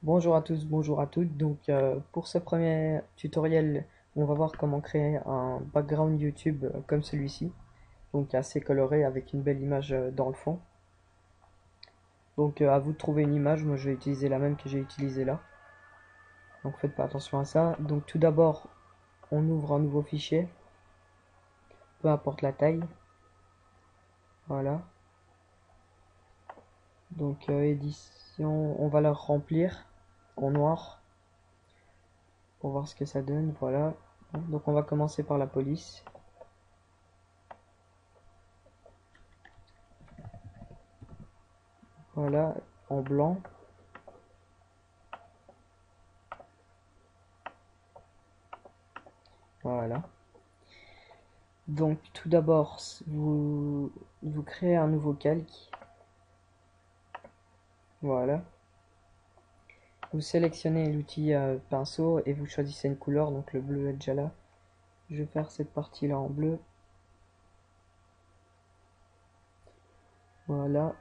Bonjour à tous, bonjour à toutes. Pour ce premier tutoriel, on va voir comment créer un background YouTube comme celui-ci, donc assez coloré avec une belle image dans le fond. À vous de trouver une image, moi je vais utiliser la même que j'ai utilisée là. Donc faites pas attention à ça. Donc tout d'abord, on ouvre un nouveau fichier, peu importe la taille. Voilà. Édition, on va la remplir en noir pour voir ce que ça donne. Voilà. Donc on va commencer par la police. Voilà, en blanc. Voilà. Donc tout d'abord, vous créez un nouveau calque. Voilà. Vous sélectionnez l'outil pinceau et vous choisissez une couleur. Donc le bleu est déjà là. Je vais faire cette partie-là en bleu. Voilà.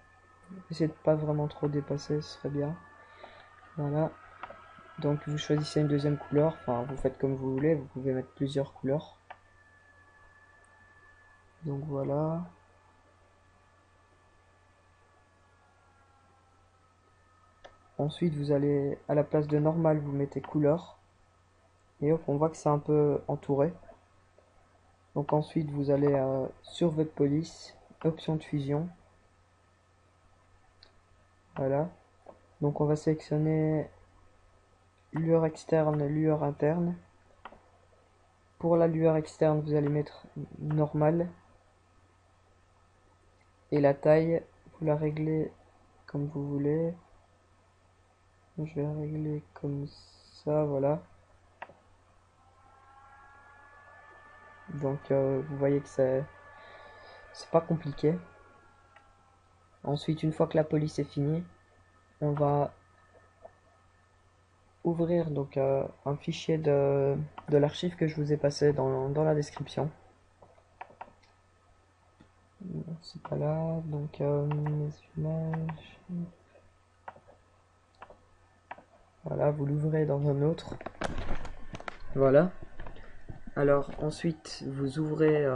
Essayez de pas vraiment trop dépasser, ce serait bien. Voilà. Donc vous choisissez une deuxième couleur. Enfin, vous faites comme vous voulez. Vous pouvez mettre plusieurs couleurs. Donc voilà. Ensuite, vous allez à la place de normal, vous mettez couleur. Et hop, on voit que c'est un peu entouré. Donc ensuite, vous allez sur votre police, option de fusion. Voilà. Donc on va sélectionner lueur externe, lueur interne. Pour la lueur externe, vous allez mettre normal. Et la taille, vous la réglez comme vous voulez. Je vais la régler comme ça, voilà. Vous voyez que c'est pas compliqué. Ensuite, une fois que la police est finie, on va ouvrir un fichier de l'archive que je vous ai passé dans la description. C'est pas là, mes images. Voilà, vous l'ouvrez dans un autre. Voilà. Alors ensuite, vous ouvrez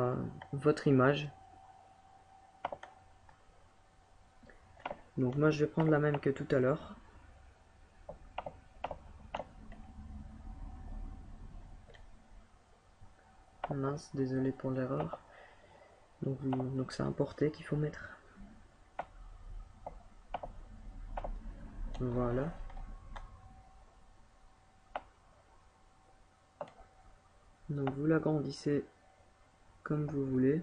votre image. Donc moi, je vais prendre la même que tout à l'heure. Mince, désolé pour l'erreur. Donc c'est importé qu'il faut mettre. Voilà. Donc vous l'agrandissez comme vous voulez.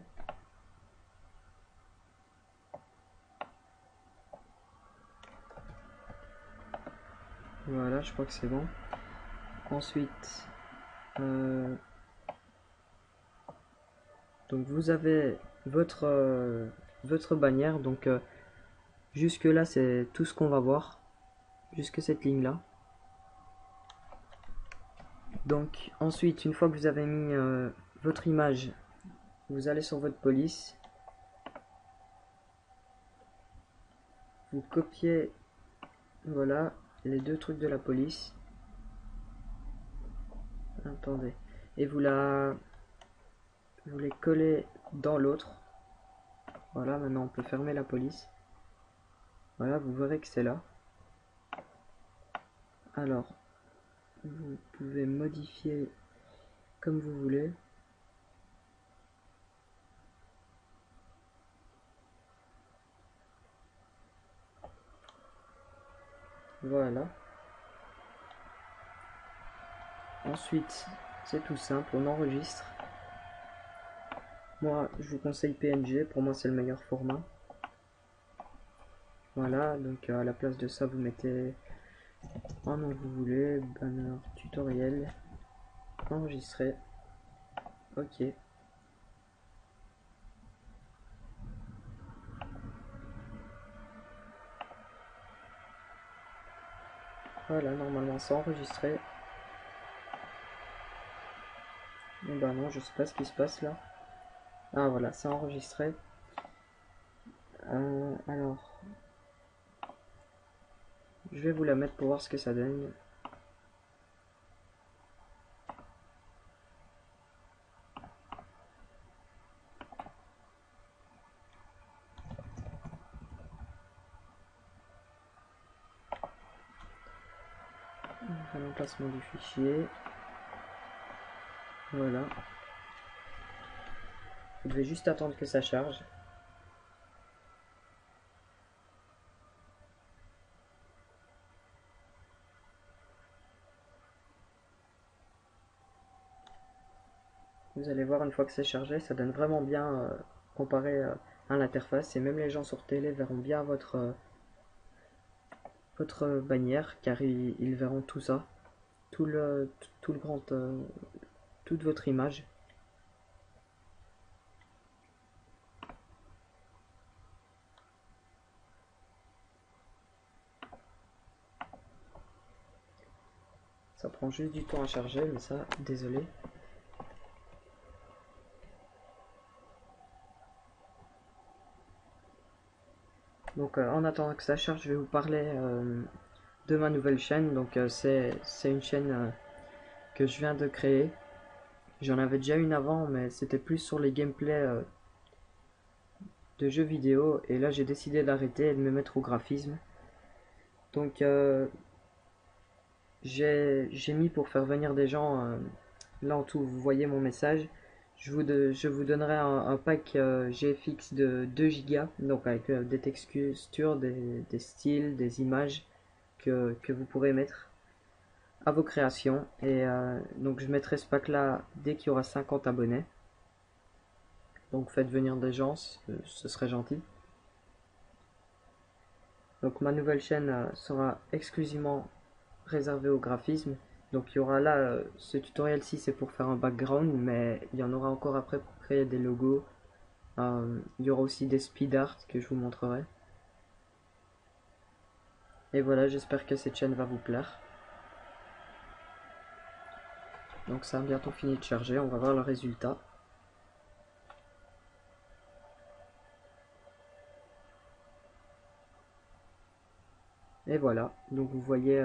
Voilà, je crois que c'est bon. Ensuite, donc vous avez votre bannière. Jusque là, c'est tout ce qu'on va voir. Jusque cette ligne-là. Donc ensuite, une fois que vous avez mis votre image, vous allez sur votre police. Vous copiez, voilà, les deux trucs de la police. Attendez. Et vous les collez dans l'autre. Voilà, maintenant on peut fermer la police. Voilà, vous verrez que c'est là. Alors, vous pouvez modifier comme vous voulez. Voilà. Ensuite, c'est tout simple, on enregistre. Moi, je vous conseille PNG, pour moi c'est le meilleur format. Voilà, à la place de ça, vous mettez un nom que vous voulez, banner, tutoriel, enregistrer. Ok. Voilà, normalement c'est enregistré. Et ben non, je sais pas ce qui se passe là. Ah voilà, c'est enregistré. Alors, je vais vous la mettre pour voir ce que ça donne. On va faire l'emplacement du fichier. Voilà. Vous devez juste attendre que ça charge. Vous allez voir, une fois que c'est chargé, ça donne vraiment bien comparé à l'interface. Et même les gens sur télé verront bien votre bannière, car ils verront tout ça. Tout le grand... toute votre image. Ça prend juste du temps à charger, mais ça, désolé. Donc en attendant que ça charge, je vais vous parler de ma nouvelle chaîne. Donc c'est une chaîne que je viens de créer. J'en avais déjà une avant, mais c'était plus sur les gameplays de jeux vidéo. Et là, j'ai décidé d'arrêter et de me mettre au graphisme. Donc j'ai mis pour faire venir des gens. Là en tout, vous voyez mon message. Je vous donnerai un pack GFX de 2 Go, donc avec des textures, des styles, des images que vous pourrez mettre à vos créations. Et donc je mettrai ce pack là dès qu'il y aura 50 abonnés. Donc faites venir des gens, ce serait gentil. Donc ma nouvelle chaîne sera exclusivement réservée au graphisme. Donc il y aura là, ce tutoriel-ci c'est pour faire un background, mais il y en aura encore après pour créer des logos. Il y aura aussi des speed art que je vous montrerai. Et voilà, j'espère que cette chaîne va vous plaire. Donc ça a bientôt fini de charger, on va voir le résultat. Et voilà, donc vous voyez